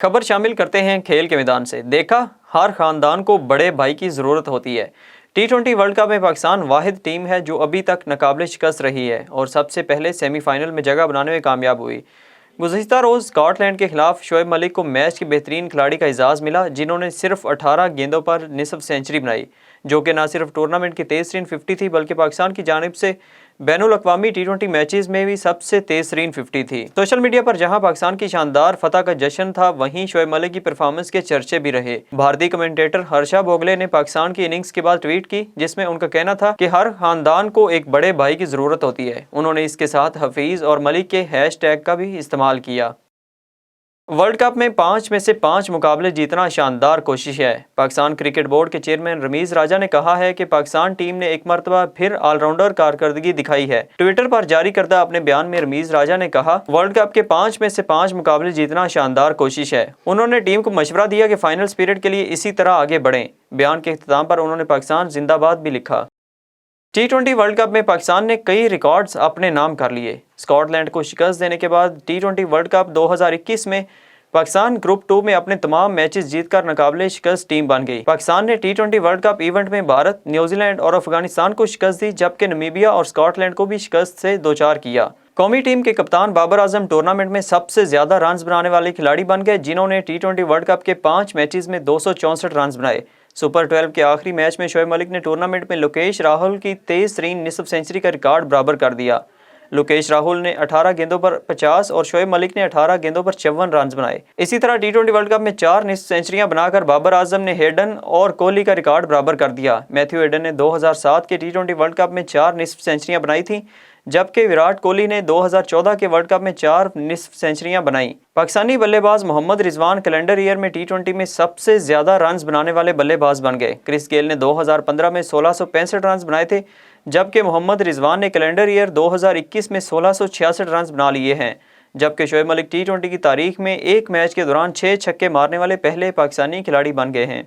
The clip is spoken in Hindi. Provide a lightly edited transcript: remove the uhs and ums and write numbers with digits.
खबर शामिल करते हैं खेल के मैदान से। देखा, हर खानदान को बड़े भाई की ज़रूरत होती है। T20 वर्ल्ड कप में पाकिस्तान वाहिद टीम है जो अभी तक नाकाबिले शिकस्त रही है और सबसे पहले सेमीफाइनल में जगह बनाने में कामयाब हुई। गुज़िश्ता रोज़ स्कॉटलैंड के खिलाफ शोएब मलिक को मैच के बेहतरीन खिलाड़ी का एजाज़ मिला, जिन्होंने सिर्फ 18 गेंदों पर निसफ सेंचुरी बनाई, जो कि न सिर्फ टूर्नामेंट की तेज़ तरीन 50 थी बल्कि पाकिस्तान की जानिब से बैनुल अक़वामी T20 मैचेस में भी सबसे तेज़ तरीन 50 थी। सोशल मीडिया पर जहां पाकिस्तान की शानदार फतह का जश्न था, वहीं शोएब मलिक की परफॉर्मेंस के चर्चे भी रहे। भारतीय कमेंटेटर हर्षा भोगले ने पाकिस्तान की इनिंग्स के बाद ट्वीट की, जिसमें उनका कहना था कि हर खानदान को एक बड़े भाई की ज़रूरत होती है। उन्होंने इसके साथ हफीज़ और मलिक के हैशटैग का भी इस्तेमाल किया। वर्ल्ड कप में 5 में से 5 मुकाबले जीतना शानदार कोशिश है। पाकिस्तान क्रिकेट बोर्ड के चेयरमैन रमीज़ राजा ने कहा है कि पाकिस्तान टीम ने एक मरतबा फिर ऑलराउंडर कारकर्दगी दिखाई है। ट्विटर पर जारी करदा अपने बयान में रमीज़ राजा ने कहा, वर्ल्ड कप के 5 में से 5 मुकाबले जीतना शानदार कोशिश है। उन्होंने टीम को मशवरा दिया कि फाइनल स्पिरिट के लिए इसी तरह आगे बढ़ें। बयान के इख्तिताम पर उन्होंने पाकिस्तान जिंदाबाद भी लिखा। T20 वर्ल्ड कप में पाकिस्तान ने कई रिकॉर्ड्स अपने नाम कर लिए। स्कॉटलैंड को शिकस्त देने के बाद T20 वर्ल्ड कप 2021 में पाकिस्तान ग्रुप 2 में अपने तमाम मैचेस जीतकर नाकाबिले शिकस्त टीम बन गई। पाकिस्तान ने T20 वर्ल्ड कप इवेंट में भारत, न्यूजीलैंड और अफगानिस्तान को शिकस्त दी, जबकि नमीबिया और स्कॉटलैंड को भी शिकस्त से दो चार किया। कौमी टीम के कप्तान बाबर आजम टूर्नामेंट में सबसे ज्यादा रन बनाने वाले खिलाड़ी बन गए, जिन्होंने T20 वर्ल्ड कप के 5 मैचेस में 264 रन बनाए। सुपर 12 के आखिरी मैच में शोएब मलिक ने टूर्नामेंट में लोकेश राहुल की तेज तरीन निसफ सेंचुरी का रिकॉर्ड बराबर कर दिया। लोकेश राहुल ने 18 गेंदों पर 50 और शोएब मलिक ने 18 गेंदों पर 54 रन बनाए। इसी तरह T20 वर्ल्ड कप में 4 निसफ सेंचुरियां बनाकर बाबर आजम ने हेडन और कोहली का रिकॉर्ड बराबर कर दिया। मैथ्यू हेडन ने 2007 के T20 वर्ल्ड कप में 4 निसफ सेंचुरियां बनाई थी, जबकि विराट कोहली ने 2014 के वर्ल्ड कप में 4 निसफ सेंचुरियां बनाई। पाकिस्तानी बल्लेबाज मोहम्मद रिजवान कैलेंडर ईयर में T20 में सबसे ज्यादा रन बनाने वाले बल्लेबाज बन गए। क्रिस गेल ने 2015 में 1665 रन बनाए थे, जबकि मोहम्मद रिजवान ने कैलेंडर ईयर 2021 में 1666 रन बना लिए हैं। जबकि शोएब मलिक T20 की तारीख में एक मैच के दौरान 6 छक्के मारने वाले पहले पाकिस्तानी खिलाड़ी बन गए हैं।